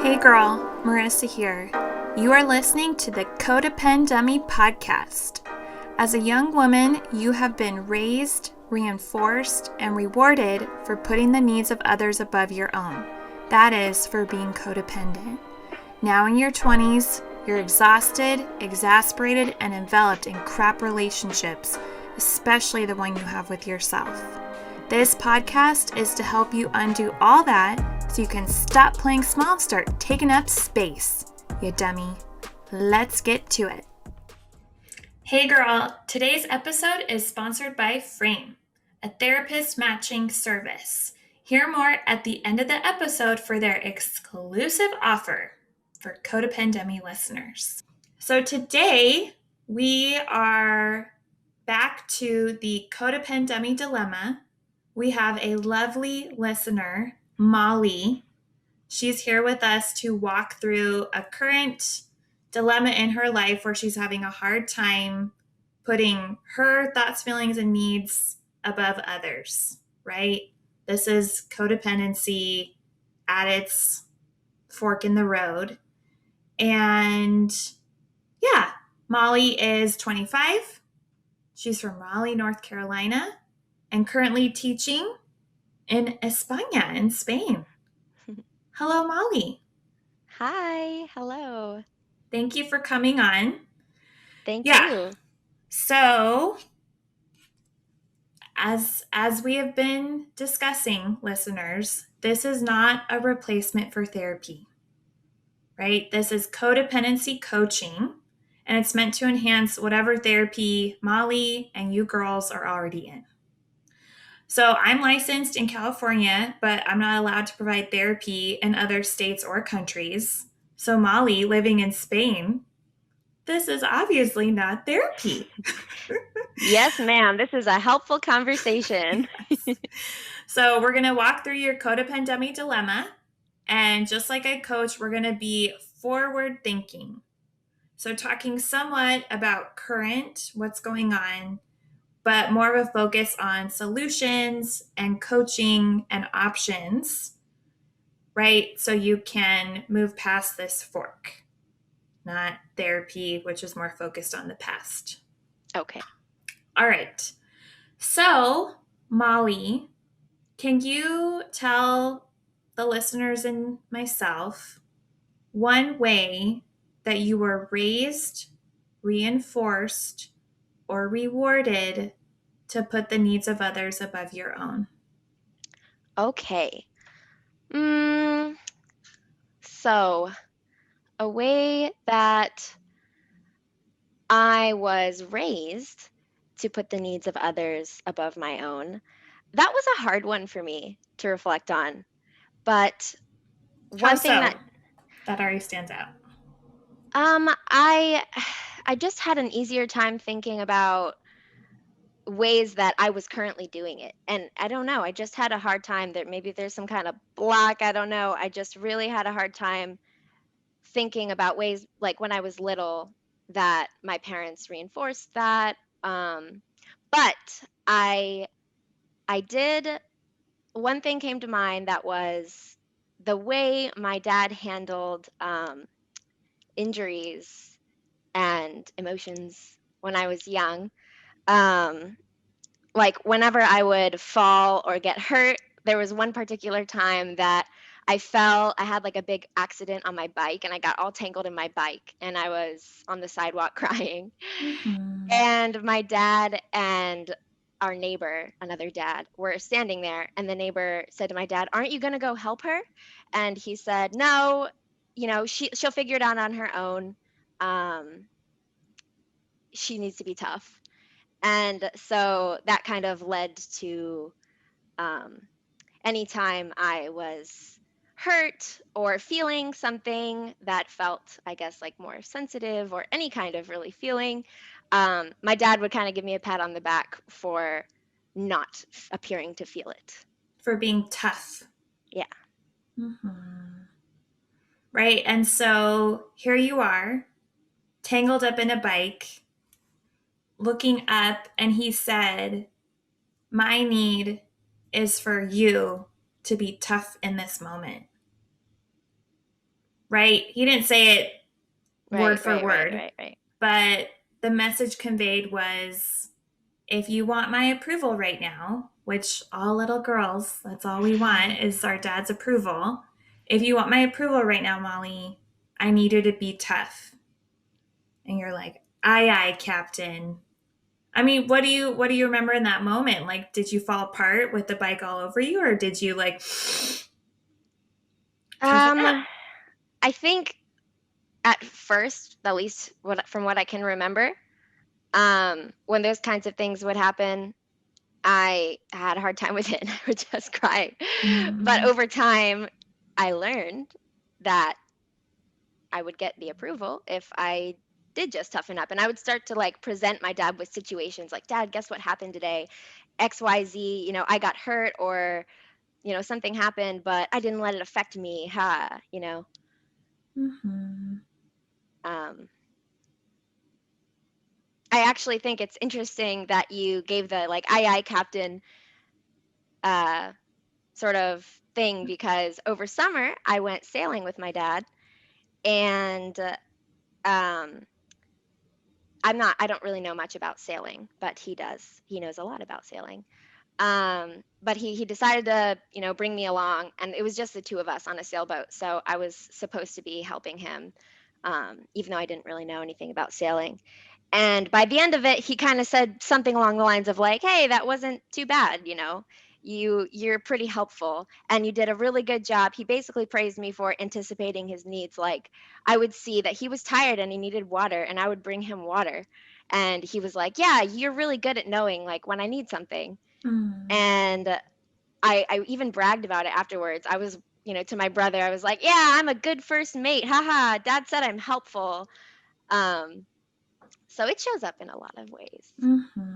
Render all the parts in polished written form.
Hey girl, Marissa here. You are listening to the Codependummy podcast. As a young woman, you have been raised, reinforced, and rewarded for putting the needs of others above your own. That is, for being codependent. Now in your 20s, you're exhausted, exasperated, and enveloped in crap relationships, especially the one you have with yourself. This podcast is to help you undo all that so you can stop playing small and start taking up space, you dummy. Let's get to it. Hey girl, today's episode is sponsored by Frame, a therapist matching service. Hear more at the end of the episode for their exclusive offer for Codependummy listeners. So today we are back to the Codependummy Dilemma. We have a lovely listener, Molly. She's here with us to walk through a current dilemma in her life where she's having a hard time putting her thoughts, feelings, and needs above others, right? This is codependency at its fork in the road. And yeah, Molly is 25. She's from Raleigh, North Carolina, and currently teaching in España in Spain. Hello, Molly. Hi, hello. Thank you for coming on. Thank Yeah. you. So, as we have been discussing, listeners, this is not a replacement for therapy. Right? This is codependency coaching, and it's meant to enhance whatever therapy Molly and you girls are already in. So I'm licensed in California, but I'm not allowed to provide therapy in other states or countries. So Molly, living in Spain, this is obviously not therapy. Yes, ma'am. This is a helpful conversation. Yes. So we're going to walk through your Codependummy Dilemma. And just like I coach, we're going to be forward thinking. So talking somewhat about current, what's going on, but more of a focus on solutions and coaching and options, right? So you can move past this fork, not therapy, which is more focused on the past. Okay. All right. So, Molly, can you tell the listeners and myself one way that you were raised, reinforced, or rewarded to put the needs of others above your own? Okay. Mm, so, a way that I was raised to put the needs of others above my own, that was a hard one for me to reflect on. But How one thing so? that That already stands out. I I just had an easier time thinking about ways that I was currently doing it. And I don't know, I just had a hard time there. Maybe there's some kind of block. I don't know. I just really had a hard time thinking about ways like when I was little that my parents reinforced that. But I did one thing came to mind that was the way my dad handled injuries and emotions when I was young. Um, like whenever I would fall or get hurt, there was one particular time that I had like a big accident on my bike and I got all tangled in my bike and I was on the sidewalk crying. Mm-hmm. And my dad and our neighbor, another dad, were standing there and the neighbor said to my dad, "Aren't you going to go help her?" And he said, "No, she'll figure it out on her own. Um, she needs to be tough." And so that kind of led to um, anytime I was hurt or feeling something that felt, I guess, like more sensitive or any kind of really feeling, my dad would kind of give me a pat on the back for not appearing to feel it. For being tough. Yeah. Mm-hmm. Right. And so here you are, tangled up in a bike, looking up, and he said, "My need is for you to be tough in this moment." right? He didn't say it word Right, for right, right, word, right, right. but the message conveyed was, if you want my approval right now, which all little girls, that's all we want is our dad's approval. If you want my approval right now, Molly, I need you to be tough. And you're like, aye, aye, Captain. I mean, what do you remember in that moment? Like, did you fall apart with the bike all over you, or did you like tough it up? Um, I think at first, at least from what I can remember, when those kinds of things would happen, I had a hard time with it and I would just cry. But Mm-hmm. over time, I learned that I would get the approval if I did just toughen up. And I would start to like present my dad with situations like, Dad, guess what happened today? XYZ, I got hurt or, something happened, but I didn't let it affect me. Ha, Mm-hmm. um, I actually think it's interesting that you gave the like aye aye captain uh, sort of thing because over summer I went sailing with my dad and um, I don't really know much about sailing, but he does. He knows a lot about sailing. But he decided to, bring me along, and it was just the two of us on a sailboat. So I was supposed to be helping him, even though I didn't really know anything about sailing. And by the end of it, he kind of said something along the lines of like, "Hey, that wasn't too bad, you're pretty helpful and you did a really good job." He basically praised me for anticipating his needs. Like I would see that he was tired and he needed water, and I would bring him water. And he was like, "Yeah, you're really good at knowing like when I need something." Mm. And I even bragged about it afterwards. I was, to my brother, I was like, "Yeah, I'm a good first mate. Haha, Dad said I'm helpful." Um, so it shows up in a lot of ways. Mm-hmm.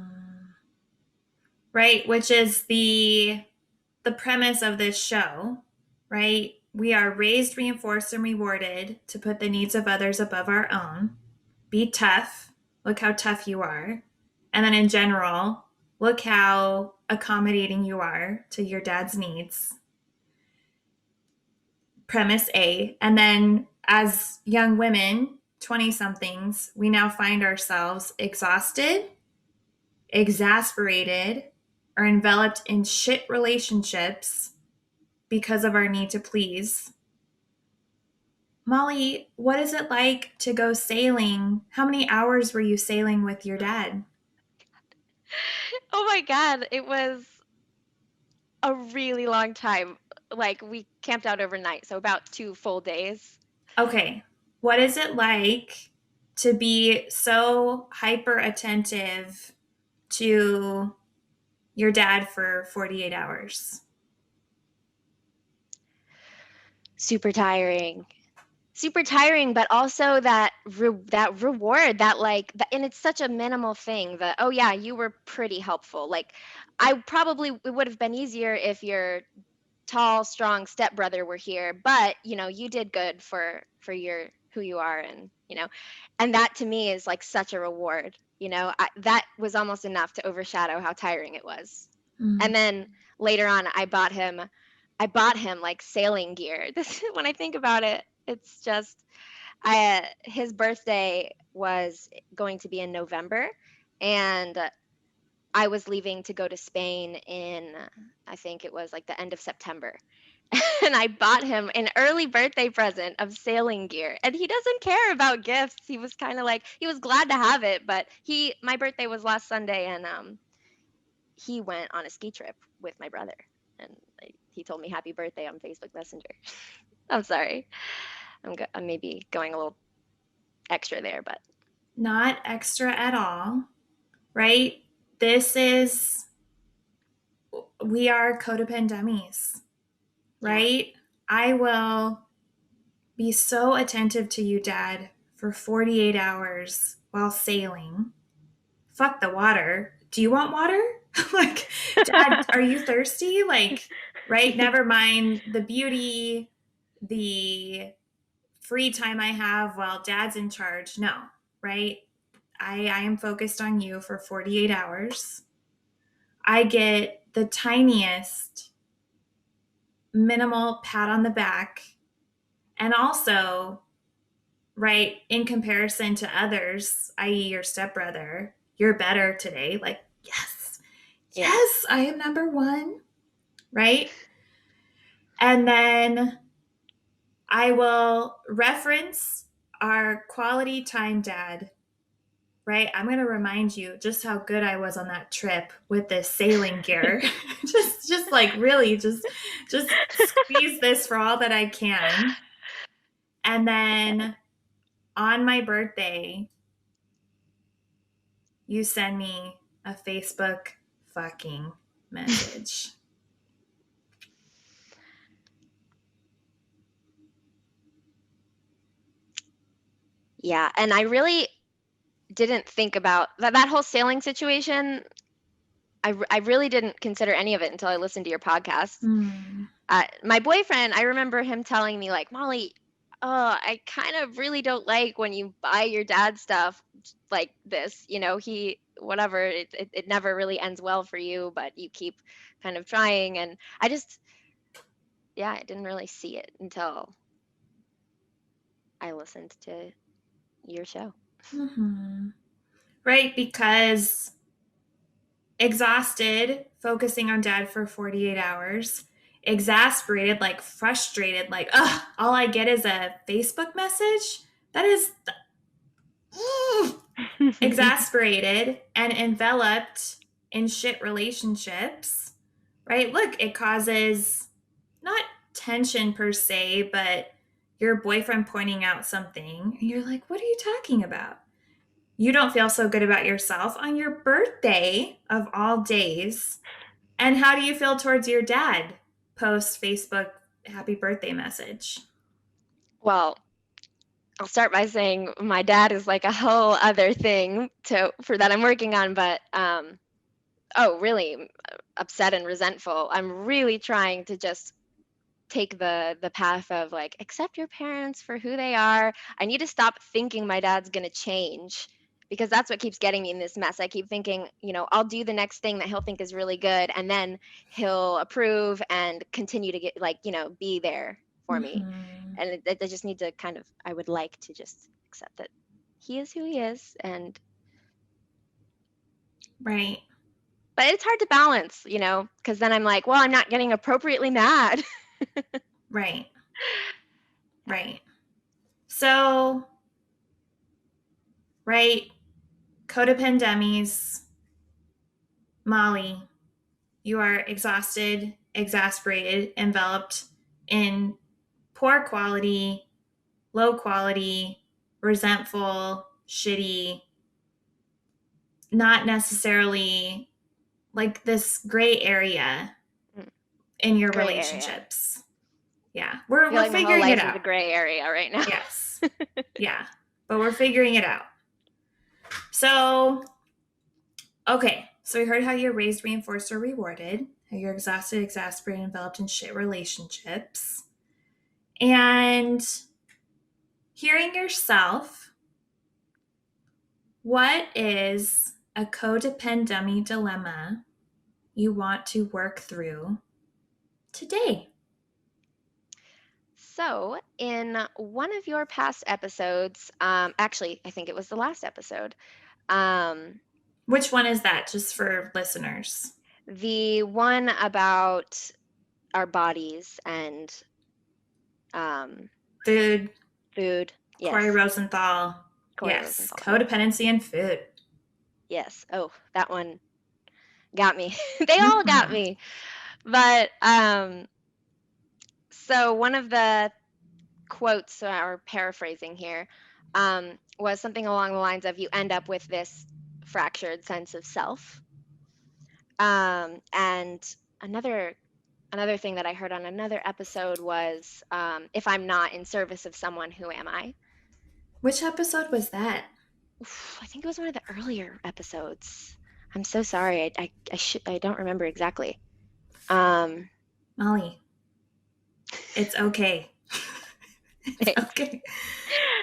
Right, which is the premise of this show, right? We are raised, reinforced, and rewarded to put the needs of others above our own. Be tough. Look how tough you are. And then in general, look how accommodating you are to your dad's needs. Premise A. And then as young women, 20 somethings, we now find ourselves exhausted, exasperated, or enveloped in shit relationships because of our need to please. Molly, what is it like to go sailing? How many hours were you sailing with your dad? Oh my God, it was a really long time. Like we camped out overnight, so about 2 full days. Okay, what is it like to be so hyper attentive to your dad for 48 hours? Super tiring. Super tiring, but also that reward, that like that, and it's such a minimal thing that, oh yeah, you were pretty helpful. Like I probably it would have been easier if your tall, strong stepbrother were here, but you did good for your who you are, and that to me is like such a reward. That was almost enough to overshadow how tiring it was. Mm. And then later on, I bought him like sailing gear. This when I think about it, it's just his birthday was going to be in November, and I was leaving to go to Spain in, I think it was like the end of September. And I bought him an early birthday present of sailing gear. And he doesn't care about gifts. He was kind of like, he was glad to have it, but my birthday was last Sunday, and he went on a ski trip with my brother. And he told me happy birthday on Facebook Messenger. I'm sorry. I'm maybe going a little extra there, but Not extra at all, right? This is, we are codependent dummies, yeah. right? I will be so attentive to you, Dad, for 48 hours while sailing. Fuck the water. Do you want water? Like, Dad, are you thirsty? Like, right? Never mind the beauty, the free time I have while Dad's in charge. No, right? I am focused on you for 48 hours. I get the tiniest minimal pat on the back And also, right, in comparison to others, i.e., your stepbrother, you're better today. Like, yes, Yeah. yes, I am number one, right? And then I will reference our quality time dad, right? I'm going to remind you just how good I was on that trip with this sailing gear. just like really just squeeze this for all that I can. And then on my birthday, you send me a Facebook fucking message. Yeah. And I really didn't think about that whole sailing situation. I really didn't consider any of it until I listened to your podcast. My boyfriend, I remember him telling me, like, Molly, I kind of really don't like when you buy your dad stuff like this. Whatever, it never really ends well for you, but you keep kind of trying. And I didn't really see it until I listened to your show. Mm-hmm. Right, because exhausted, focusing on dad for 48 hours, exasperated, like frustrated, like, ugh, all I get is a Facebook message. That is exasperated and enveloped in shit relationships, right? Look, it causes not tension per se, but your boyfriend pointing out something, and you're like, what are you talking about? You don't feel so good about yourself on your birthday of all days. And how do you feel towards your dad post Facebook happy birthday message? Well, I'll start by saying my dad is like a whole other thing for that I'm working on, but really upset and resentful. I'm really trying to just take the path of like accept your parents for who they are. I need to stop thinking my dad's going to change, because that's what keeps getting me in this mess. I keep thinking, I'll do the next thing that he'll think is really good, and then he'll approve and continue to get be there for me. And I just need to I would like to just accept that he is who he is. And Right. but it's hard to balance, because then I'm like, well, I'm not getting appropriately mad. Right. Right. So, right, codependummies, Molly, you are exhausted, exasperated, enveloped in poor quality, low quality, resentful, shitty, not necessarily like this gray area in your Gray relationships. Area. Yeah. We're like figuring my whole it life out. is a gray area right now. Yes. Yeah. But we're figuring it out. So, okay. So we heard how you're raised, reinforced, or rewarded, how you're exhausted, exasperated, enveloped in shit relationships. And hearing yourself, what is a codependummy dilemma you want to work through today? So, in one of your past episodes, actually, I think it was the last episode, Which one is that, just for listeners? the one about our bodies and Food. food. Yes. Corey Rosenthal. Corey Yes. Rosenthal. Codependency and food. Yes. Oh, that one got me. They all got me. But so one of the quotes, or paraphrasing here, was something along the lines of, you end up with this fractured sense of self. And another thing that I heard on another episode was, if I'm not in service of someone, who am I? Which episode was that? I think it was one of the earlier episodes. I'm so sorry. I don't remember exactly. Molly, it's okay. It's okay.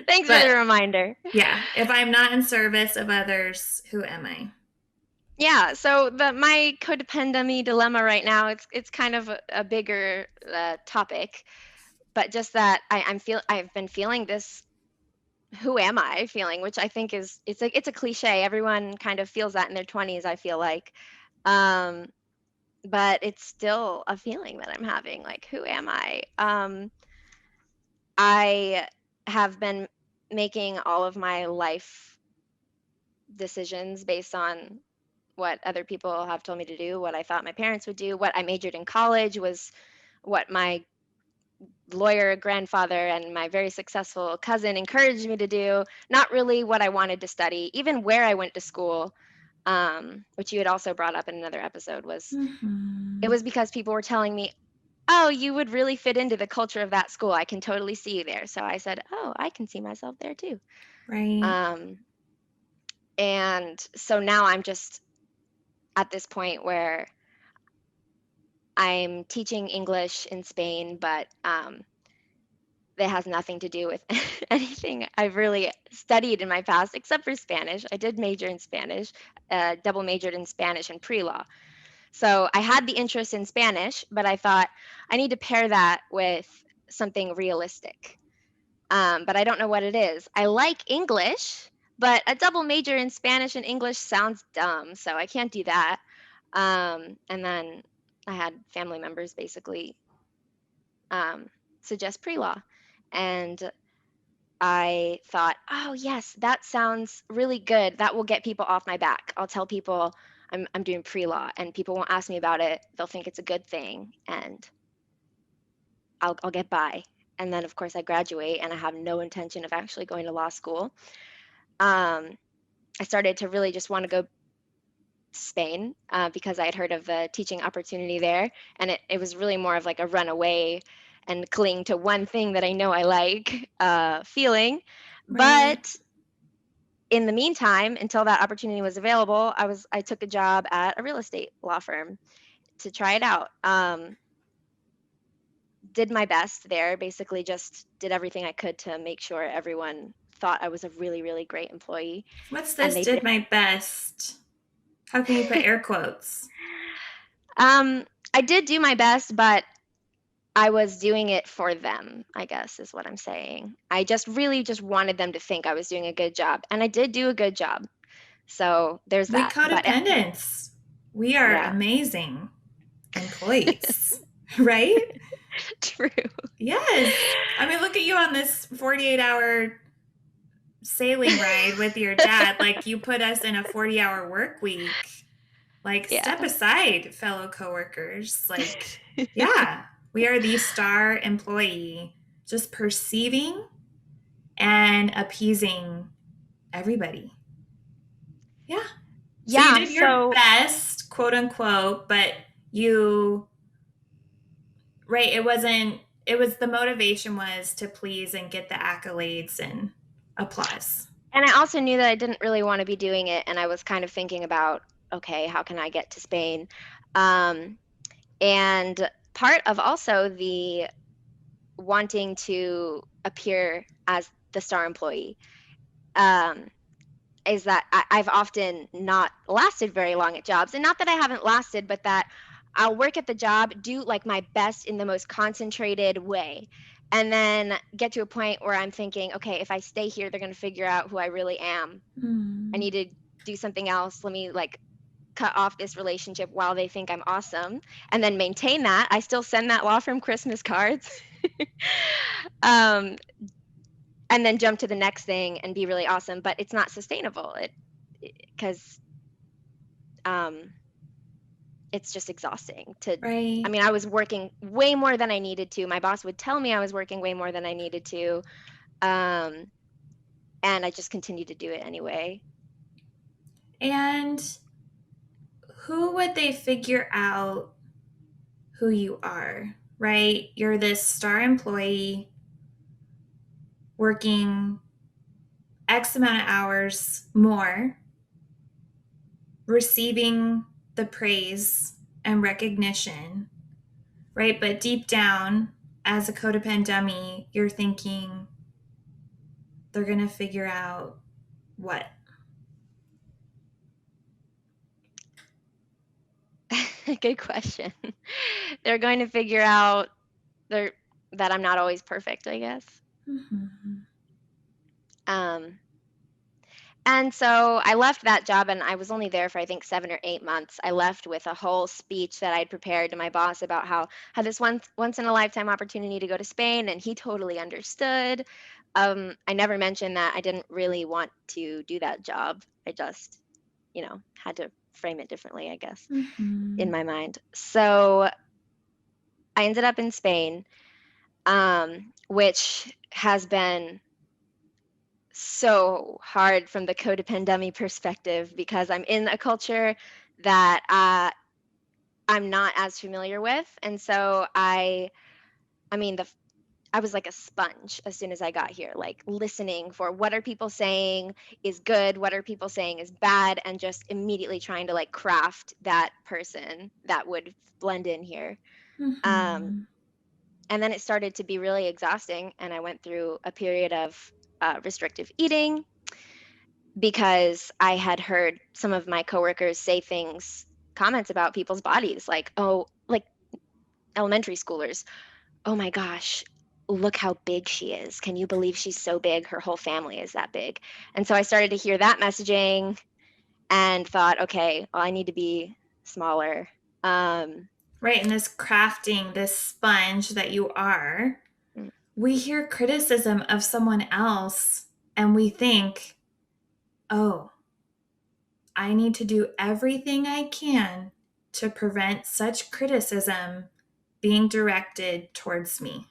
Thanks for the reminder. Yeah. If I'm not in service of others, who am I? Yeah. So my codependummy dilemma right now, it's kind of a bigger topic. but just that I've been feeling this who am I feeling, which I think is it's a cliche. Everyone kind of feels that in their 20s, I feel like. Um, but it's still a feeling that I'm having, like, who am I? I have been making all of my life decisions based on what other people have told me to do, what I thought my parents would do, what I majored in college was what my lawyer grandfather and my very successful cousin encouraged me to do, not really what I wanted to study, even where I went to school, which you had also brought up in another episode, was it Mm-hmm. was because people were telling me, oh, you would really fit into the culture of that school. I can totally see you there. So I said, oh, I can see myself there too. Right. Um, and so now I'm just at this point where I'm teaching English in Spain, but that has nothing to do with anything I've really studied in my past, except for Spanish. I did major in Spanish, double majored in Spanish and pre-law. So I had the interest in Spanish, but I thought I need to pair that with something realistic. But I don't know what it is. I like English, but a double major in Spanish and English sounds dumb, so I can't do that. And then I had family members basically um, suggest pre-law, and I thought, oh yes, that sounds really good. That will get people off my back. I'll tell people I'm doing pre-law, and people won't ask me about it. They'll think it's a good thing, and I'll get by. And then of course I graduate, and I have no intention of actually going to law school. Um, I started to really just want to go to Spain because I had heard of the teaching opportunity there, and it was really more of like a runaway and cling to one thing that I know I like feeling. Right. But in the meantime, until that opportunity was available, I took a job at a real estate law firm to try it out. Did my best there, basically just did everything I could to make sure everyone thought I was a really, really great employee, What's and this? they Did did. my best. How can you put air quotes? Um, I did do my best, but I was doing it for them, I guess is what I'm saying. I just really just wanted them to think I was doing a good job, and I did do a good job. So there's We that. But codependents. We are yeah, amazing employees, right? true. Yes. I mean, look at you on this 48-hour sailing ride with your dad. Like, you put us in a 40-hour work week. Like, Yeah. step aside, fellow coworkers. Like, yeah, we are the star employee, just perceiving and appeasing everybody. Yeah. So you Yeah, did your so best, quote unquote, but you, right, it was the motivation was to please and get the accolades and applause. and I also knew that I didn't really want to be doing it, and I was kind of thinking about, okay, how can I get to Spain? Um, and part of also the wanting to appear as the star employee um, is that I've often not lasted very long at jobs. And not that I haven't lasted, but that I'll work at the job, do like my best in the most concentrated way, and then get to a point where I'm thinking, okay, if I stay here, they're going to figure out who I really am. I Mm. need to do something else. Let me like cut off this relationship while they think I'm awesome and then maintain that. I still send that law firm Christmas cards. um, and then jump to the next thing and be really awesome, but it's not sustainable. It because um, it's just exhausting to. I Right. mean, I was working way more than I needed to. My boss would tell me I was working way more than I needed to, um, and I just continued to do it anyway. And who would they figure out who you are, right? You're this star employee working X amount of hours more, receiving the praise and recognition, right? But deep down, as a codependent dummy, you're thinking they're going to figure out what? Good question. They're going to figure out they're that I'm not always perfect, I guess. Mm-hmm. And so I left that job, and I was only there for I think 7 or 8 months. I left with a whole speech that I'd prepared to my boss about how had this once in a lifetime opportunity to go to Spain, and he totally understood. I never mentioned that I didn't really want to do that job. I just, had to frame it differently, I guess, Mm-hmm. in my mind. So I ended up in Spain, which has been so hard from the codependummy perspective because I'm in a culture that I'm not as familiar with, and so I mean, I was like a sponge as soon as I got here, like listening for what are people saying is good, what are people saying is bad, and just immediately trying to like craft that person that would blend in here. Um, Mm-hmm. and then it started to be really exhausting, and I went through a period of restrictive eating because I had heard some of my coworkers say comments about people's bodies, like, oh, like elementary schoolers, oh my gosh, look how big she is. Can you believe she's so big? Her whole family is that big. And so I started to hear that messaging and thought, okay, well, I need to be smaller. Right. And this crafting, this sponge that you are, mm, we hear criticism of someone else and we think, oh, I need to do everything I can to prevent such criticism being directed towards me.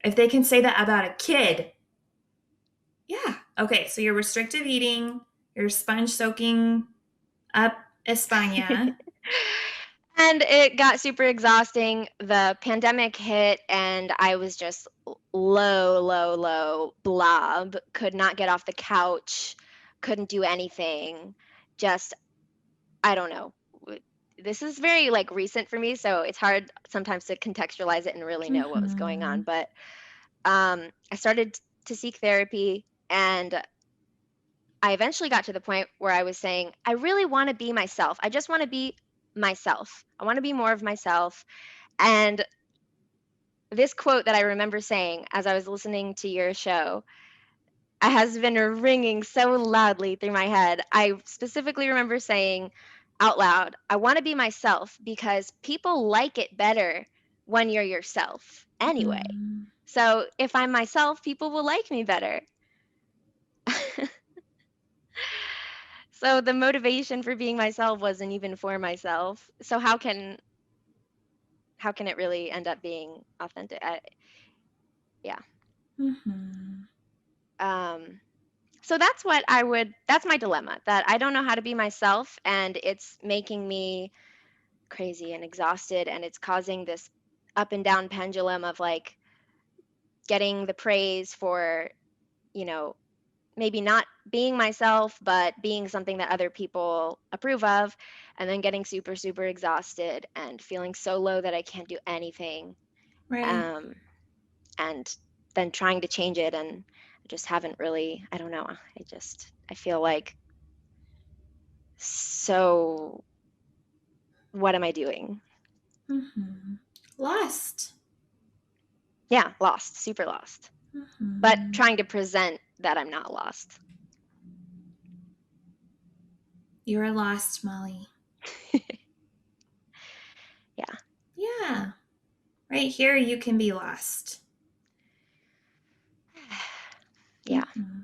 If they can say that about a kid, yeah. Okay, so you're restrictive eating, you're sponge soaking up España. And it got super exhausting. The pandemic hit, and I was just low, low, low blob. Could not get off the couch, couldn't do anything. Just, I don't know. This is very like recent for me, so it's hard sometimes to contextualize it and really know what was going on. Mm-hmm. But I started to seek therapy, and I eventually got to the point where I was saying, I really want to be myself. I just want to be myself. I want to be more of myself. And this quote that I remember saying as I was listening to your show has been ringing so loudly through my head. I specifically remember saying out loud, I want to be myself because people like it better when you're yourself anyway. Mm-hmm. So if I'm myself, people will like me better. So the motivation for being myself wasn't even for myself. So how can it really end up being authentic? Yeah. Mm-hmm. Um, so that's my dilemma, that I don't know how to be myself, and it's making me crazy and exhausted, and it's causing this up and down pendulum of like getting the praise for, you know, maybe not being myself, but being something that other people approve of, and then getting super, super exhausted and feeling so low that I can't do anything. Right. Um, and then trying to change it, and I just haven't really, I don't know. I feel like, so what am I doing? Mm-hmm. Lost. Yeah, lost, super lost. But Mm-hmm. trying to present that I'm not lost. You're lost, Molly. Yeah. Yeah. Right here, you can be lost. Yeah. Mm-hmm.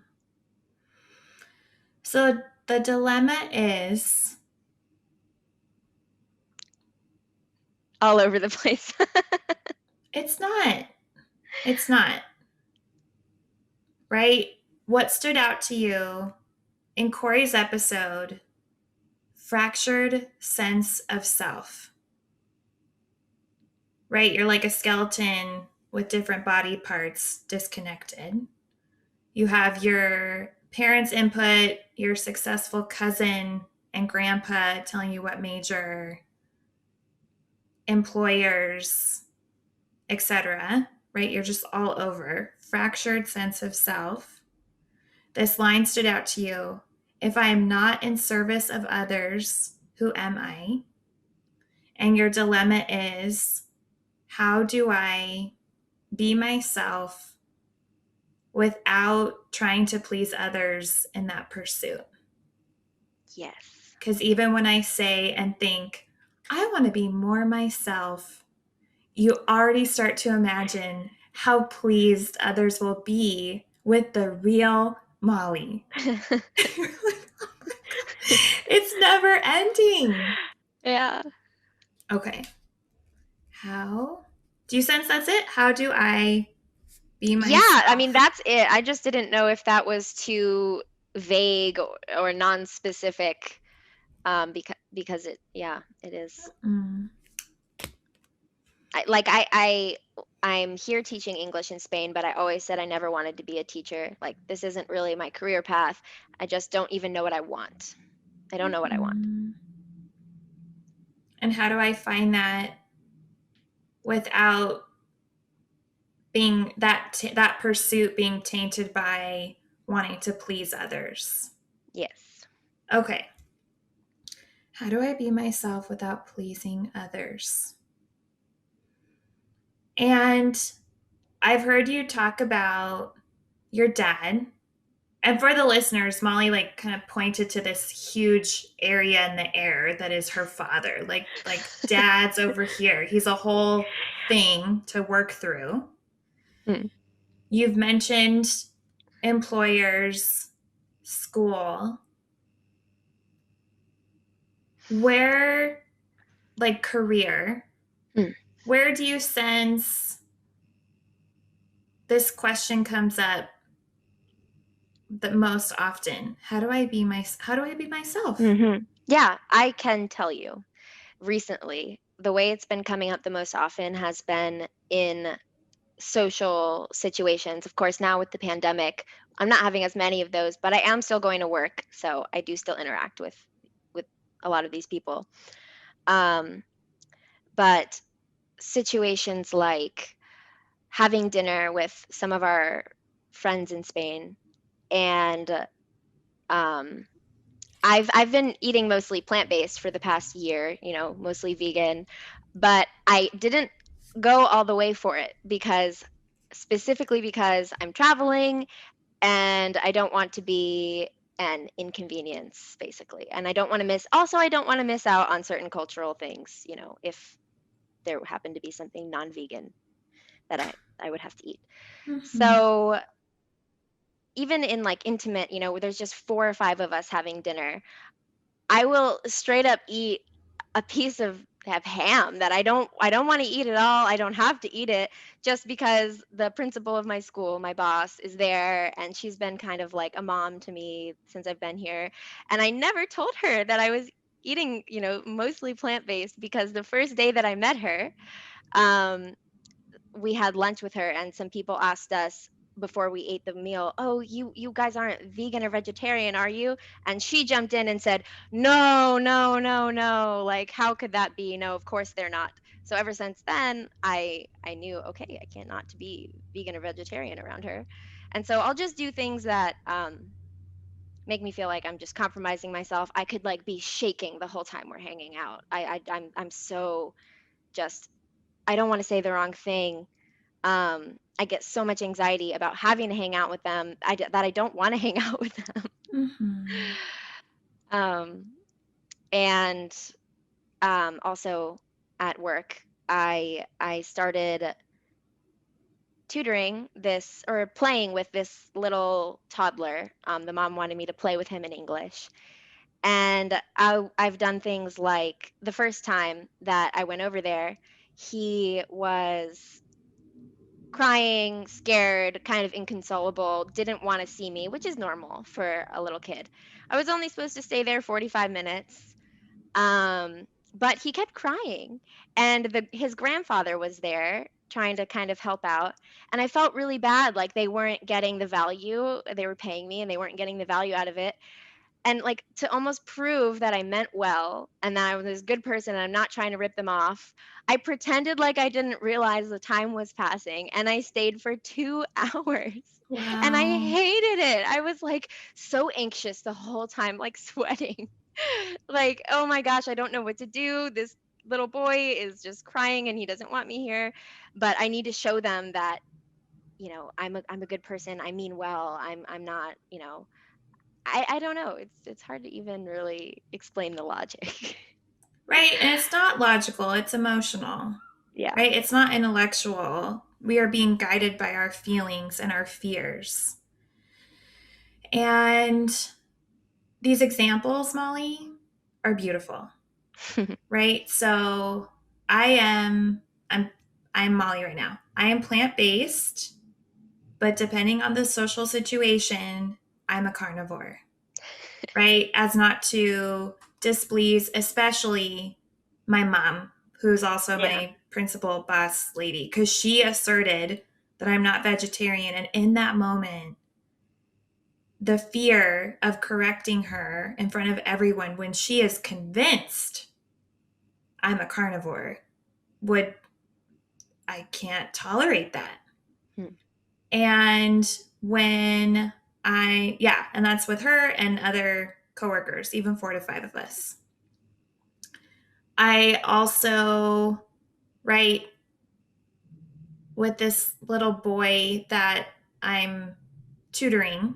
So the dilemma is All over the place. it's not. It's not. Right? What stood out to you in Corey's episode, fractured sense of self, right? You're like a skeleton with different body parts disconnected. You have your parents' input, your successful cousin and grandpa telling you what major, employers, etc., right? You're just all over. Fractured sense of self. This line stood out to you. If I am not in service of others, who am I? And your dilemma is, how do I be myself without trying to please others in that pursuit? Yes. Because even when I say and think, I want to be more myself, you already start to imagine how pleased others will be with the real Molly. You're like, oh my God. It's never ending. Yeah. Okay. How do you sense that's it? How do I be Yeah, I mean, myself? that's it. I just didn't know if that was too vague or non-specific, because it is. Mm. I'm here teaching English in Spain, but I always said I never wanted to be a teacher. Like, this isn't really my career path. I just don't even know what I want. I don't know what I want. Mm. And how do I find that without being that pursuit being tainted by wanting to please others? Yes. Okay. How do I be myself without pleasing others? And I've heard you talk about your dad. And for the listeners, Molly like kind of pointed to this huge area in the air that is her father. Like dad's over here. He's a whole thing to work through. Hmm. You've mentioned employers, school. Where, like career, Hmm. where do you sense this question comes up the most often? How do I be myself? Yeah, I can tell you. Recently, the way it's been coming up the most often has been in social situations. Of course, now with the pandemic, I'm not having as many of those, but I am still going to work, so I do still interact with a lot of these people. Um, but situations like having dinner with some of our friends in Spain, and um, I've been eating mostly plant-based for the past year, mostly vegan, but I didn't go all the way for it specifically because I'm traveling and I don't want to be an inconvenience, basically. And I don't want to miss out on certain cultural things, if there happened to be something non-vegan that I would have to eat. Mm-hmm. So even in like intimate, where there's just four or five of us having dinner, I will straight up eat a piece of ham that I don't want to eat at all. I don't have to eat it just because the principal of my school, my boss, is there, and she's been kind of like a mom to me since I've been here. And I never told her that I was eating, mostly plant-based, because the first day that I met her, um, we had lunch with her, and some people asked us before we ate the meal, "Oh, you guys aren't vegan or vegetarian, are you?" And she jumped in and said, "No, no, no, no. Like, how could that be? No, of course they're not." So ever since then, I knew, okay, I can't not to be vegan or vegetarian around her. And so I'll just do things that make me feel like I'm just compromising myself. I could like be shaking the whole time we're hanging out. I'm so just I don't want to say the wrong thing. I get so much anxiety about having to hang out with them, that I don't want to hang out with them. Mm-hmm. Um, and Also at work, I started tutoring this, or playing with this little toddler. The mom wanted me to play with him in English. And I've done things like, the first time that I went over there, he was crying, scared, kind of inconsolable, didn't want to see me, which is normal for a little kid. I was only supposed to stay there 45 minutes. But he kept crying, and his grandfather was there trying to kind of help out, and I felt really bad, like they weren't getting the value. They were paying me and they weren't getting the value out of it. And like, to almost prove that I meant well and that I was a good person and I'm not trying to rip them off, I pretended like I didn't realize the time was passing, and I stayed for 2 hours. And I Wow. hated it. I was like so anxious the whole time, like sweating. Like, oh my gosh, I don't know what to do. little boy is just crying and he doesn't want me here, but I need to show them that, I'm a good person. I mean well. I'm not, I don't know. It's hard to even really explain the logic. Right? And it's not logical, it's emotional. Yeah. Right? It's not intellectual. We are being guided by our feelings and our fears. And these examples, Molly, are beautiful. Right? So I'm I'm Molly right now. I am plant-based, but depending on the social situation, I'm a carnivore. Right? As not to displease especially my mom, who's also Yeah. my principal boss lady, because she asserted that I'm not vegetarian. And in that moment, the fear of correcting her in front of everyone when she is convinced I'm a carnivore would, I can't tolerate that. Hmm. And when and that's with her and other coworkers, even 4 to 5 of us. I also, right, with this little boy that I'm tutoring,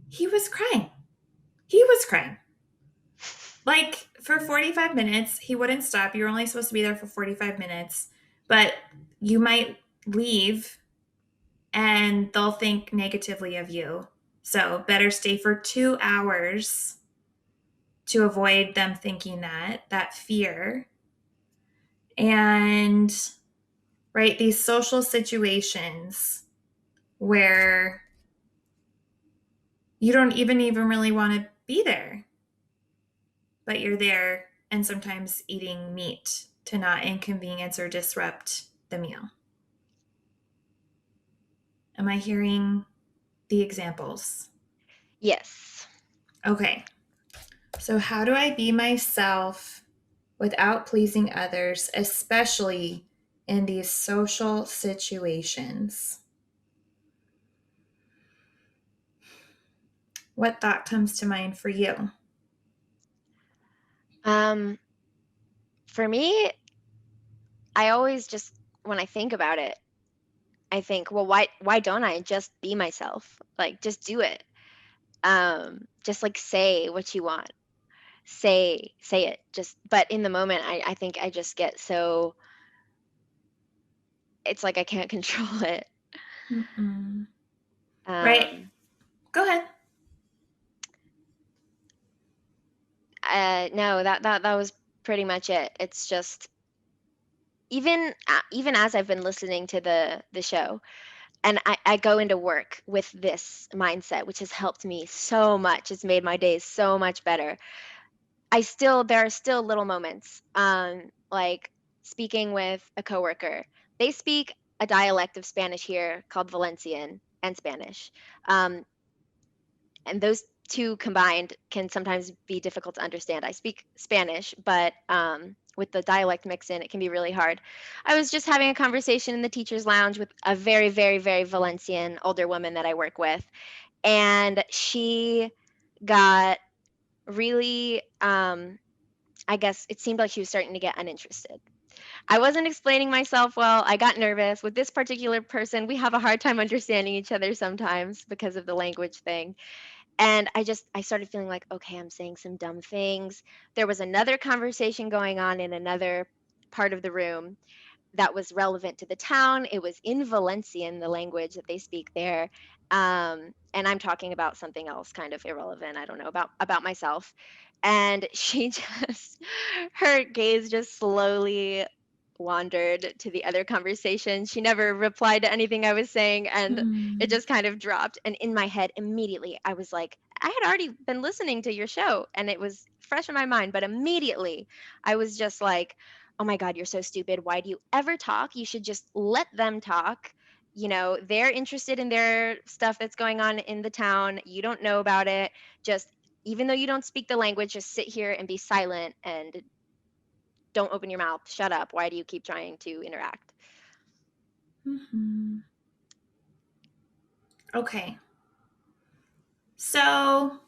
he was crying. He was crying. Like for 45 minutes, he wouldn't stop. You're only supposed to be there for 45 minutes, but you might leave and they'll think negatively of you. So better stay for 2 hours to avoid them thinking that fear. And right, these social situations where you don't even really want to be there, but you're there and sometimes eating meat to not inconvenience or disrupt the meal. Am I hearing the examples? Yes. Okay. So, how do I be myself without pleasing others, especially in these social situations? What thought comes to mind for you? Um, for me, I always just, when I think about it, I think, well, why don't I just be myself? Like, just do it. Just like say what you want. Say it. Just, but in the moment, I think I just get so, it's like I can't control it. Mm-mm. Right. Um, Go ahead. no, that was pretty much it. It's just, even as I've been listening to the show, and I go into work with this mindset, which has helped me so much. It's made my days so much better. There are still little moments, like speaking with a coworker. They speak a dialect of Spanish here called Valencian and Spanish. Um, and those two combined can sometimes be difficult to understand. I speak Spanish, but with the dialect mix in, it can be really hard. I was just having a conversation in the teacher's lounge with a very, very, very Valencian older woman that I work with, and she got really, I guess it seemed like she was starting to get uninterested. I wasn't explaining myself well. I got nervous. With this particular person, we have a hard time understanding each other sometimes because of the language thing. And I started feeling like, okay, I'm saying some dumb things. There was another conversation going on in another part of the room that was relevant to the town. It was in Valencian, the language that they speak there. And I'm talking about something else kind of irrelevant. I don't know about myself. And she just, her gaze just slowly wandered to the other conversation. She never replied to anything I was saying, and it Mm. just kind of dropped. And in my head, immediately, I was like, I had already been listening to your show and it was fresh in my mind, but immediately I was just like, oh my God, you're so stupid. Why do you ever talk? You should just let them talk. They're interested in their stuff that's going on in the town. You don't know about it. Just, even though you don't speak the language, just sit here and be silent and don't open your mouth. Shut up. Why do you keep trying to interact? Mm-hmm. Okay. So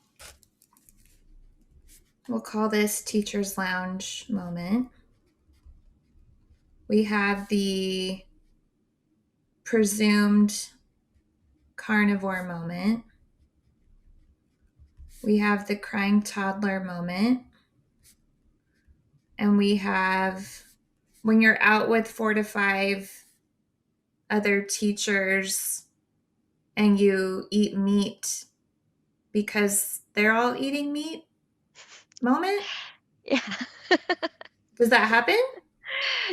We'll call this teacher's lounge moment. We have the presumed carnivore moment. We have the crying toddler moment. And we have when you're out with 4 to 5 other teachers and you eat meat because they're all eating meat moment. Yeah. Does that happen?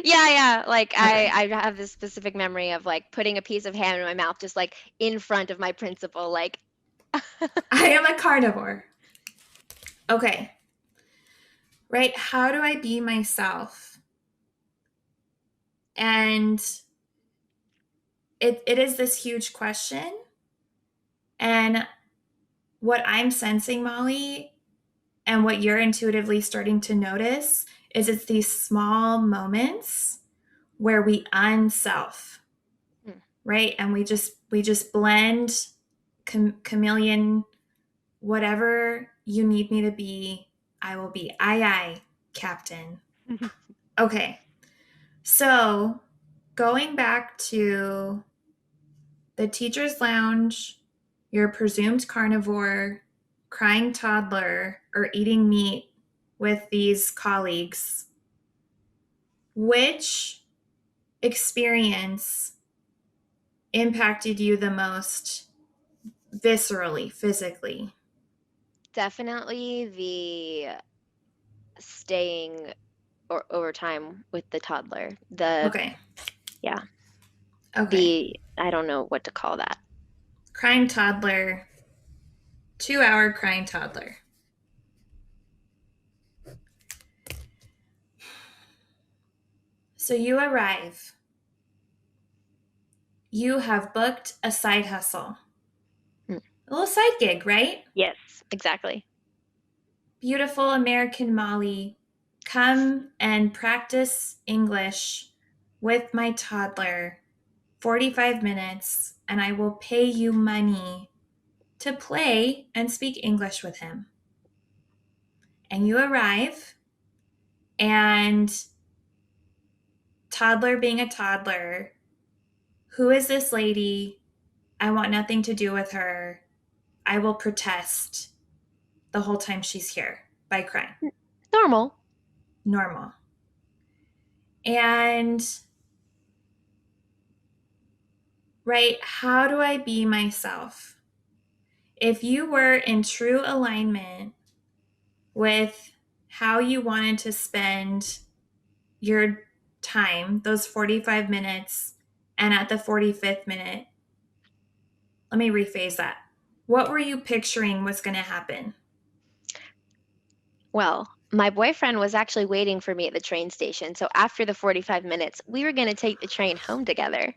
Yeah. Like Okay. I have this specific memory of like putting a piece of ham in my mouth, just like in front of my principal, like. I am a carnivore. Okay. Right? How do I be myself? And it is this huge question. And what I'm sensing, Molly, and what you're intuitively starting to notice is it's these small moments where we unself, Hmm. right? And we just blend chameleon, whatever you need me to be, I will be. Aye, Captain. Okay. So going back to the teacher's lounge, your presumed carnivore, crying toddler, or eating meat with these colleagues, which experience impacted you the most viscerally, physically? Definitely the staying or over time with the toddler. Okay. Yeah, Okay. I don't know what to call that. Crying toddler, 2 hour crying toddler. So you arrive. You have booked a side hustle, Hmm. a little side gig, right? Yes, exactly. Beautiful American Molly, come and practice English with my toddler 45 minutes, and I will pay you money to play and speak English with him. And you arrive, and toddler being a toddler, who is this lady? I want nothing to do with her. I will protest the whole time she's here by crying. Normal. Normal. And, right, how do I be myself? If you were in true alignment with how you wanted to spend your time, those 45 minutes, and at the 45th minute, let me rephrase that. What were you picturing was going to happen? Well, my boyfriend was actually waiting for me at the train station. So after the 45 minutes, we were going to take the train home together.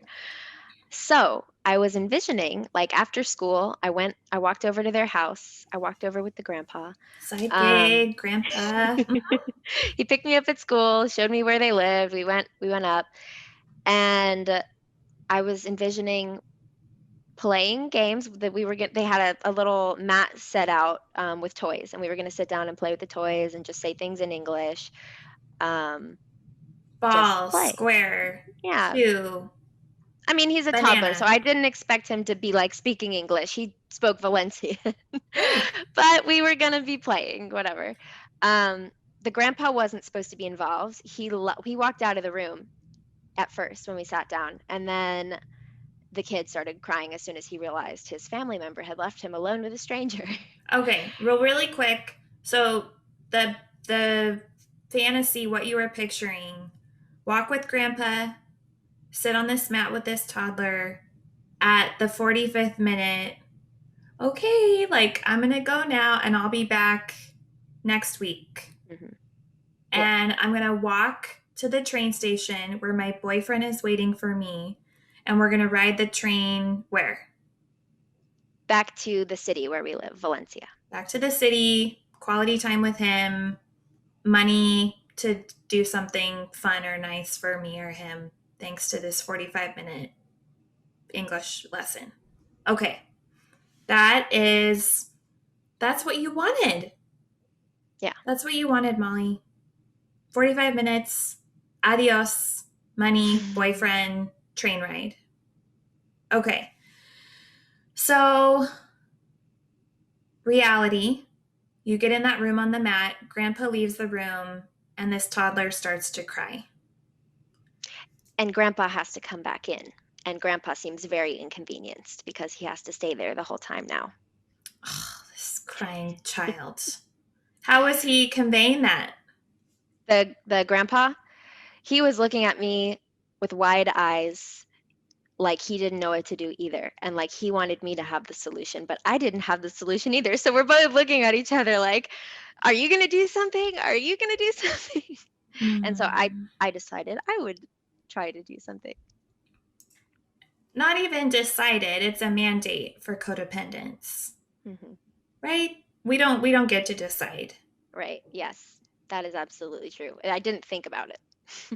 So I was envisioning, like after school, I walked over to their house. I walked over with the grandpa. Side Um, gig, grandpa. he picked me up at school, showed me where they lived. We went up, and I was envisioning playing games that they had a little mat set out with toys, and we were going to sit down and play with the toys and just say things in English. Um, just Ball, play. square, Yeah. cue, I mean, he's a toddler, so banana. I didn't expect him to be like speaking English. He spoke Valencian. Great. But we were going to be playing, whatever. Um, the grandpa wasn't supposed to be involved. He walked out of the room at first when we sat down, and then the kid started crying as soon as he realized his family member had left him alone with a stranger. Okay, really quick. So the the fantasy, what you were picturing, walk with grandpa, sit on this mat with this toddler at the 45th minute. Okay, like I'm gonna go now and I'll be back next week. Hmm. Yeah. And I'm gonna walk to the train station where my boyfriend is waiting for me. And we're gonna ride the train where? Back to the city where we live, Valencia. Back to the city, quality time with him, money to do something fun or nice for me or him, thanks to this 45-minute English lesson. Okay, that's what you wanted. Yeah. That's what you wanted, Molly. 45 minutes, adios, money, boyfriend, train ride. Okay. So, reality, you get in that room on the mat, Grandpa leaves the room, and this toddler starts to cry. And Grandpa has to come back in. And Grandpa seems very inconvenienced because he has to stay there the whole time now. Oh, this crying child. How was he conveying that? The grandpa, he was looking at me with wide eyes like he didn't know what to do either. And like he wanted me to have the solution, but I didn't have the solution either. So we're both looking at each other like, are you going to do something? Are you going to do something? And so I decided I would try to do something. Not even decided, it's a mandate for codependence. Mm-hmm. Right? We don't get to decide. Right. Yes. That is absolutely true. I didn't think about it.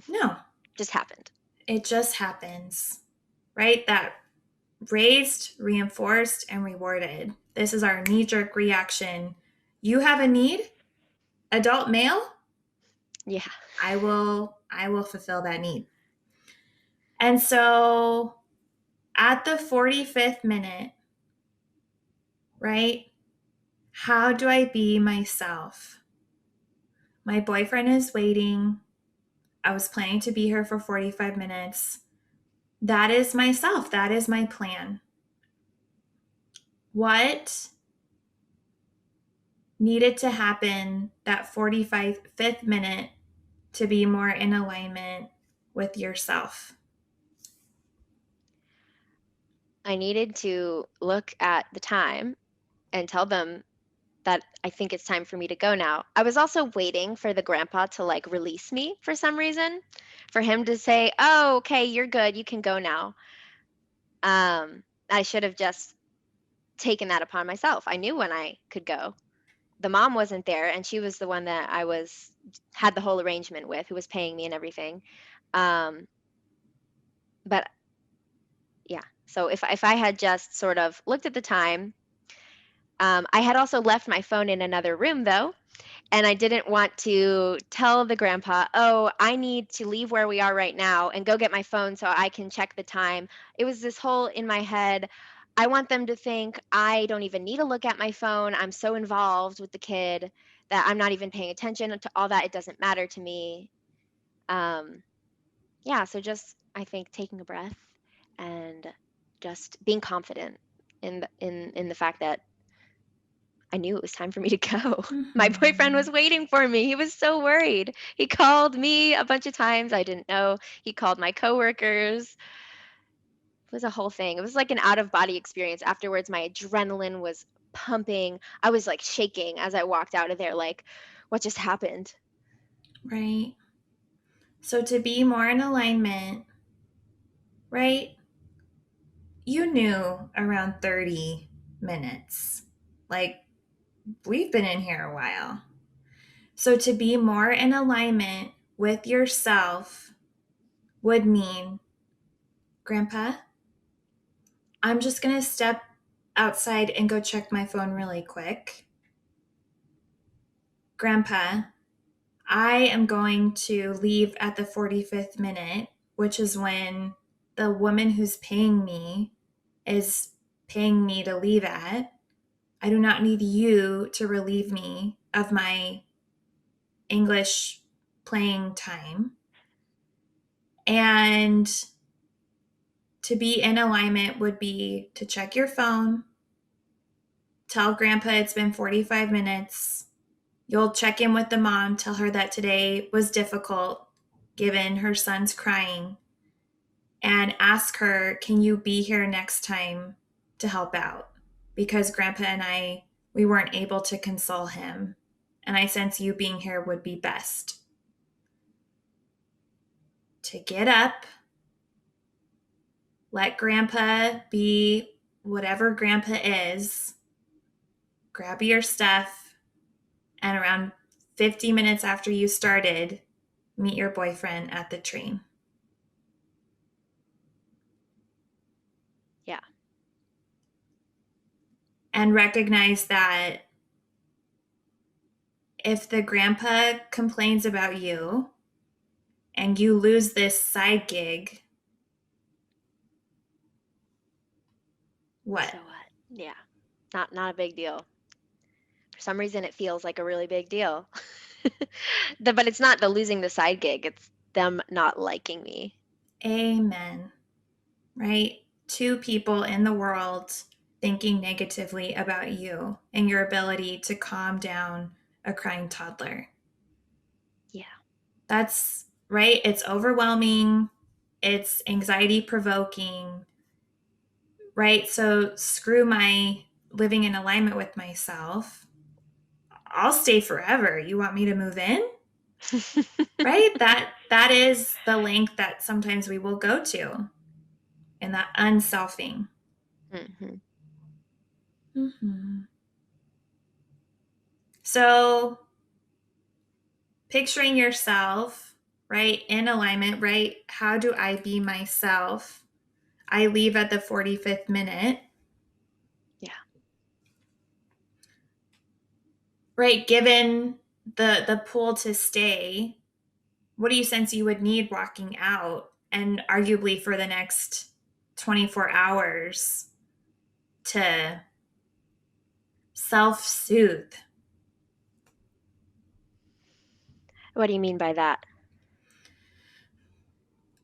No. Just happened. It just happens. Right? That raised, reinforced, and rewarded. This is our knee-jerk reaction. You have a need? Adult male? Yeah. I will fulfill that need. And so at the 45th minute, right? How do I be myself? My boyfriend is waiting. I was planning to be here for 45 minutes. That is myself. That is my plan. What needed to happen that 45th minute to be more in alignment with yourself? I needed to look at the time and tell them that I think it's time for me to go now. I was also waiting for the grandpa to like release me for some reason, for him to say, "Oh, okay, you're good. You can go now." I should have just taken that upon myself. I knew when I could go. The mom wasn't there, and she was the one that I was had the whole arrangement with, who was paying me and everything. Um, but yeah, so if I had just sort of looked at the time, I had also left my phone in another room though, and I didn't want to tell the grandpa, "Oh, I need to leave where we are right now and go get my phone so I can check the time." It was this whole in my head. I want them to think I don't even need to look at my phone. I'm so involved with the kid that I'm not even paying attention to all that. It doesn't matter to me. Um, yeah, so just I think taking a breath and just being confident in the fact that I knew it was time for me to go. My boyfriend Mm-hmm. was waiting for me. He was so worried. He called me a bunch of times. I didn't know. He called my coworkers. It was a whole thing. It was like an out of body experience. Afterwards, my adrenaline was pumping. I was like shaking as I walked out of there, like, what just happened? Right. So to be more in alignment, right? You knew around 30 minutes. Like, we've been in here a while. So to be more in alignment with yourself would mean, Grandpa, I'm just going to step outside and go check my phone really quick. Grandpa, I am going to leave at the 45th minute, which is when the woman who's paying me is paying me to leave at. I do not need you to relieve me of my English playing time. And to be in alignment would be to check your phone, tell Grandpa it's been 45 minutes. You'll check in with the mom, tell her that today was difficult given her son's crying, and ask her, can you be here next time to help out? Because Grandpa and I, we weren't able to console him. And I sense you being here would be best. To get up, let Grandpa be whatever Grandpa is, grab your stuff, and around 50 minutes after you started, meet your boyfriend at the train. Yeah. And recognize that if the grandpa complains about you and you lose this side gig, what? So what? Yeah. Not a big deal. For some reason it feels like a really big deal. But it's not the losing the side gig, it's them not liking me. Amen. Right? Two people in the world thinking negatively about you and your ability to calm down a crying toddler. Yeah. That's right. It's overwhelming. It's anxiety provoking. Right? So screw my living in alignment with myself. I'll stay forever. You want me to move in? Right? That is the length that sometimes we will go to in that unselfing. Mhm. Mm-hmm. So picturing yourself, right, in alignment, right? How do I be myself? I leave at the 45th minute. Yeah. Right, given the pull to stay, what do you sense you would need walking out and arguably for the next 24 hours to self-soothe? What do you mean by that?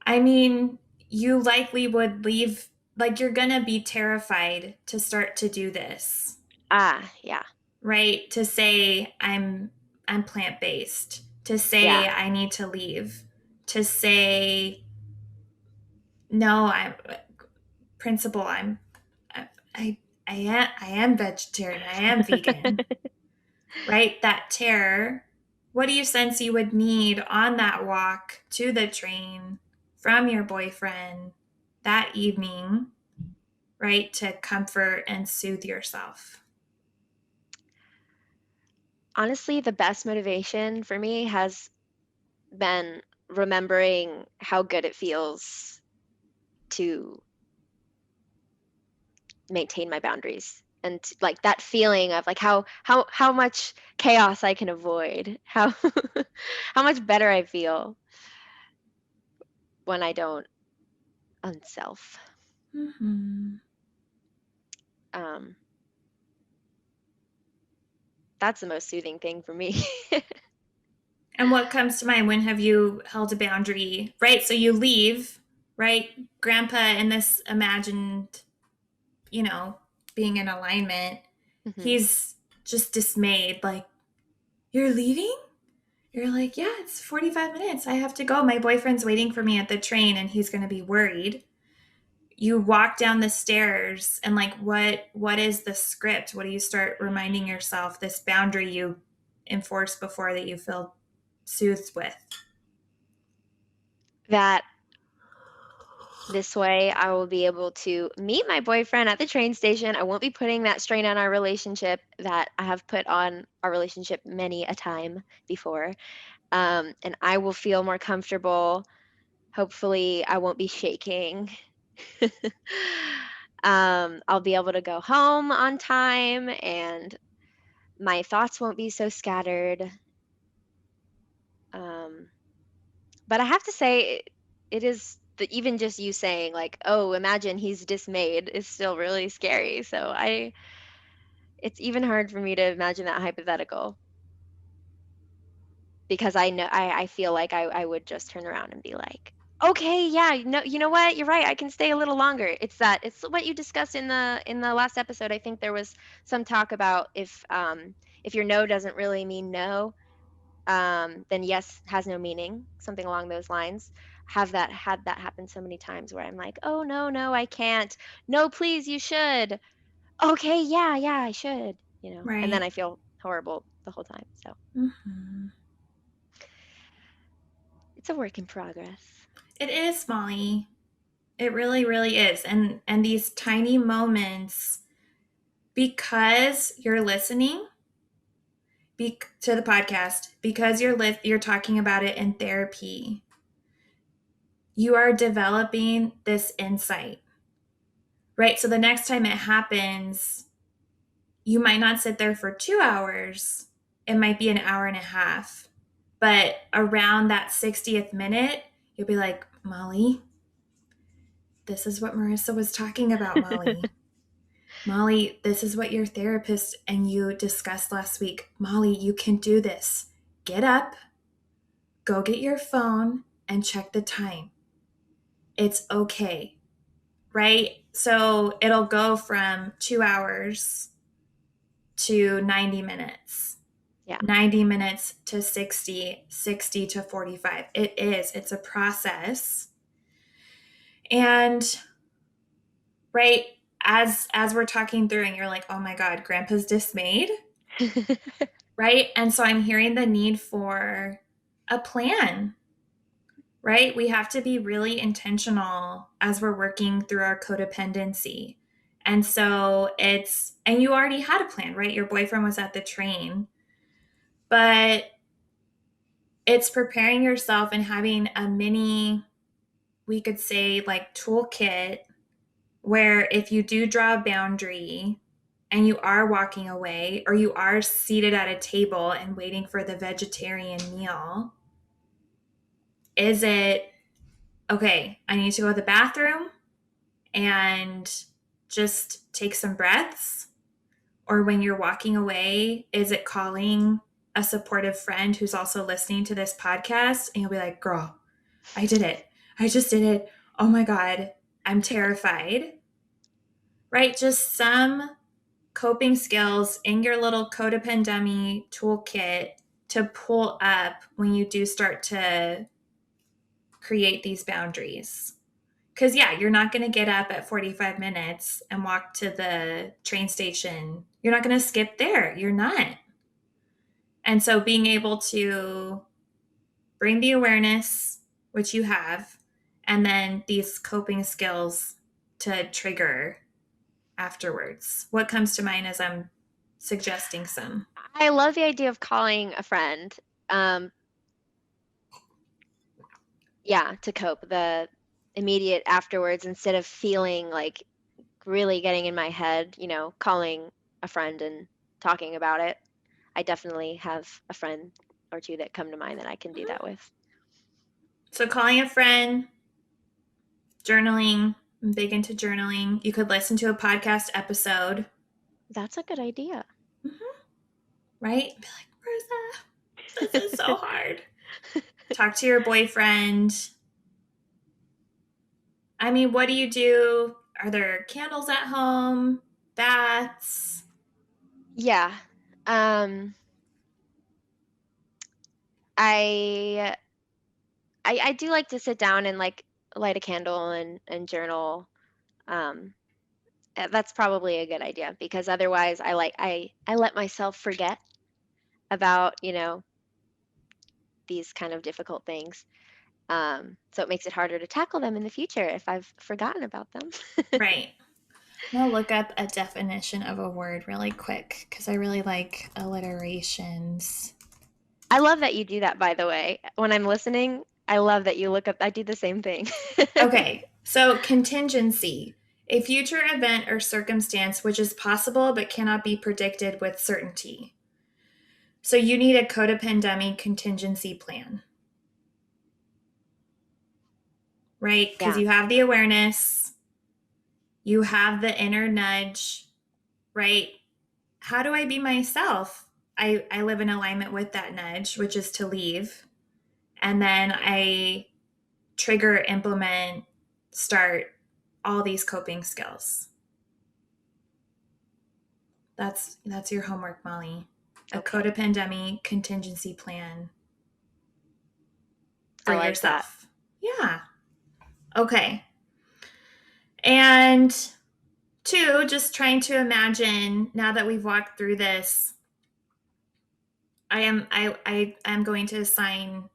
I mean, you likely would leave, like you're going to be terrified to start to do this. Yeah. Right? To say I'm plant-based, to say Yeah. I need to leave, to say no, I'm principal, I I am vegetarian, I am vegan. Right? That terror. What do you sense you would need on that walk to the train from your boyfriend that evening, right, to comfort and soothe yourself? Honestly, the best motivation for me has been remembering how good it feels to maintain my boundaries and like that feeling of like how much chaos I can avoid, how how much better I feel when I don't unself. Mm-hmm. Um, that's the most soothing thing for me. And what comes to mind? When have you held a boundary? Right? So you leave, right? Grandpa in this imagined, you know, being in alignment, Mhm. he's just dismayed, like, you're leaving? You're like, yeah, it's 45 minutes. I have to go. My boyfriend's waiting for me at the train and he's going to be worried. You walk down the stairs and like what is the script? What do you start reminding yourself this boundary you enforced before that you feel soothed with? That this way I will be able to meet my boyfriend at the train station. I won't be putting that strain on our relationship that I have put on our relationship many a time before. And I will feel more comfortable. Hopefully, I won't be shaking. I'll be able to go home on time and my thoughts won't be so scattered. Um, but I have to say, it is even just you saying, like, oh, imagine he's dismayed is still really scary. So it's even hard for me to imagine that hypothetical because I know I feel like I would just turn around and be like, okay, yeah, no, you know what? You're right. I can stay a little longer. It's what you discussed in the last episode. I think there was some talk about if your no doesn't really mean no, then yes has no meaning, something along those lines. Have that had that happen so many times where I'm like, oh no, no, I can't. No, please, you should. Okay, yeah, yeah, I should, and then Right. I feel horrible the whole time. So Mm-hmm. it's a work in progress. It is, Molly. It really, really is. And these tiny moments, because you're listening to the podcast, because you're talking about it in therapy, you are developing this insight, right? So the next time it happens, you might not sit there for 2 hours it might be an hour and a half. But around that 60th minute, you'll be like, Molly, this is what Marissa was talking about, Molly. Molly, this is what your therapist and you discussed last week. Molly, you can do this. Get up, go get your phone, and check the time. It's okay, right? So it'll go from 2 hours to 90 minutes. Yeah. 90 minutes to 60, 60 to 45. It's a process. And right, as we're talking through and you're like, oh my God, grandpa's dismayed, right? And so I'm hearing the need for a plan, right? We have to be really intentional as we're working through our codependency. And so and you already had a plan, right? Your boyfriend was at the train, but it's preparing yourself and having a mini, we could say like toolkit, where if you do draw a boundary and you are walking away or you are seated at a table and waiting for the vegetarian meal, is it, okay, I need to go to the bathroom and just take some breaths? Or when you're walking away, is it calling a supportive friend who's also listening to this podcast? And you'll be like, girl, I did it. I just did it. Oh my God, I'm terrified. Right? Just some coping skills in your little Codependummy toolkit to pull up when you do start to create these boundaries. Because, yeah, you're not going to get up at 45 minutes and walk to the train station. You're not going to skip there. You're not. And so being able to bring the awareness, which you have, and then these coping skills to trigger afterwards. What comes to mind as I'm suggesting some? I love the idea of calling a friend. Yeah, to cope, the immediate afterwards, instead of feeling like really getting in my head, calling a friend and talking about it. I definitely have a friend or two that come to mind that I can do that with. So calling a friend, journaling. I'm big into journaling. You could listen to a podcast episode. That's a good idea. Right? Be like, Marissa, this is so hard. Talk to your boyfriend. I mean, what do you do? Are there candles at home? Baths? Yeah. I do like to sit down and like light a candle and journal. That's probably a good idea, because otherwise I let myself forget about, these kind of difficult things. So it makes it harder to tackle them in the future if I've forgotten about them. Right. I'm going to look up a definition of a word really quick because I really like alliterations. I love that you do that, by the way. When I'm listening, I love that you look up. I do the same thing. Okay. So contingency, a future event or circumstance which is possible but cannot be predicted with certainty. So you need a codependummy contingency plan, right? Because Yeah. you have the awareness, you have the inner nudge, right? How do I be myself? I live in alignment with that nudge, which is to leave. And then I trigger, implement, start all these coping skills. That's your homework, Molly. A Okay. codependummy contingency plan for I like yourself. That. Yeah. Okay. And two, just trying to imagine, now that we've walked through this, I am going to assign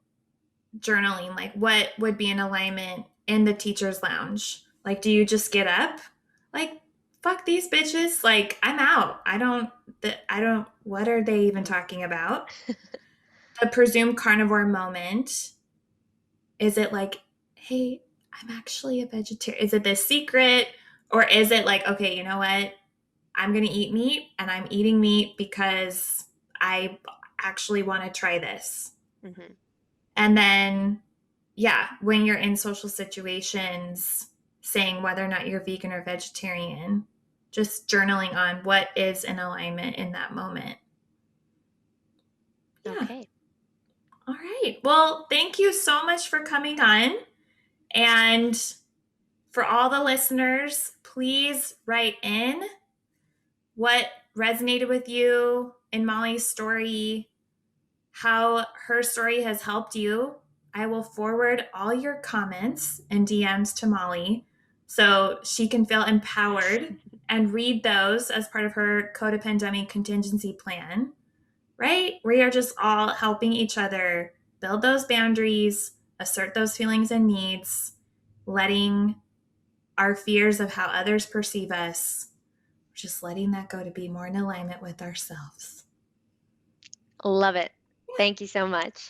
journaling, like what would be in alignment in the teacher's lounge. Like, do you just get up? Like, fuck these bitches. Like, I'm out. I don't, what are they even talking about? The presumed carnivore moment. Is it like, hey, I'm actually a vegetarian? Is it this secret? Or is it like, okay, you know what? I'm going to eat meat and I'm eating meat because I actually want to try this. Mm-hmm. And then, when you're in social situations, saying whether or not you're vegan or vegetarian, just journaling on what is in alignment in that moment. Yeah. Okay. All right. Well, thank you so much for coming on. And for all the listeners, please write in what resonated with you in Molly's story, how her story has helped you. I will forward all your comments and DMs to Molly so she can feel empowered and read those as part of her Codependummy contingency plan, right? We are just all helping each other build those boundaries, assert those feelings and needs, letting our fears of how others perceive us, just letting that go to be more in alignment with ourselves. Love it. Thank you so much.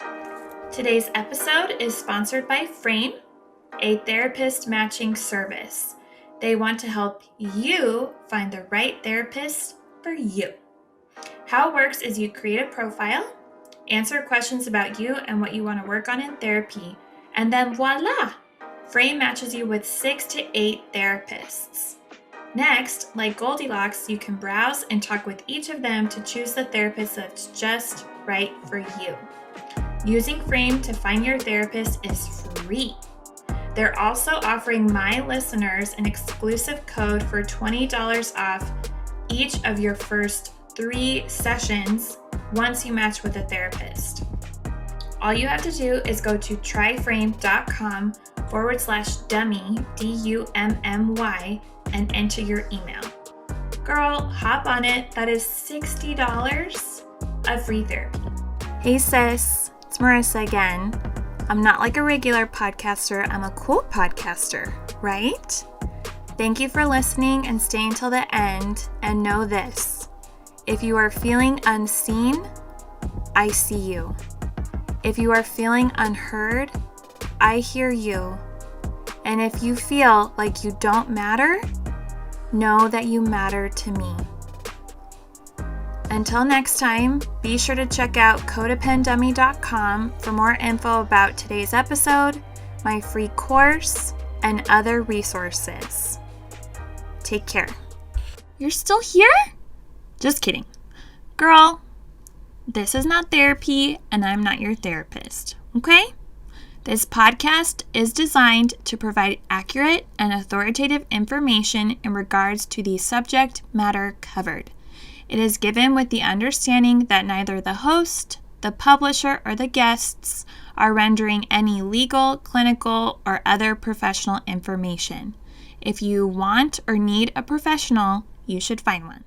Today's episode is sponsored by Frame, a therapist matching service. They want to help you find the right therapist for you. How it works is you create a profile, answer questions about you and what you want to work on in therapy, and then voila! Frame matches you with 6 to 8 therapists. Next, like Goldilocks, you can browse and talk with each of them to choose the therapist that's just right for you. Using Frame to find your therapist is free. They're also offering my listeners an exclusive code for $20 off each of your first 3 sessions once you match with a therapist. All you have to do is go to tryframe.com/dummy, DUMMY, and enter your email. Girl, hop on it. That is $60 of free therapy. Hey sis, it's Marissa again. I'm not like a regular podcaster, I'm a cool podcaster, right? Thank you for listening and staying till the end, and know this. If you are feeling unseen, I see you. If you are feeling unheard, I hear you. And if you feel like you don't matter, know that you matter to me. Until next time, be sure to check out codependummy.com for more info about today's episode, my free course, and other resources. Take care. You're still here? Just kidding. Girl, this is not therapy, and I'm not your therapist, okay? This podcast is designed to provide accurate and authoritative information in regards to the subject matter covered. It is given with the understanding that neither the host, the publisher, or the guests are rendering any legal, clinical, or other professional information. If you want or need a professional, you should find one.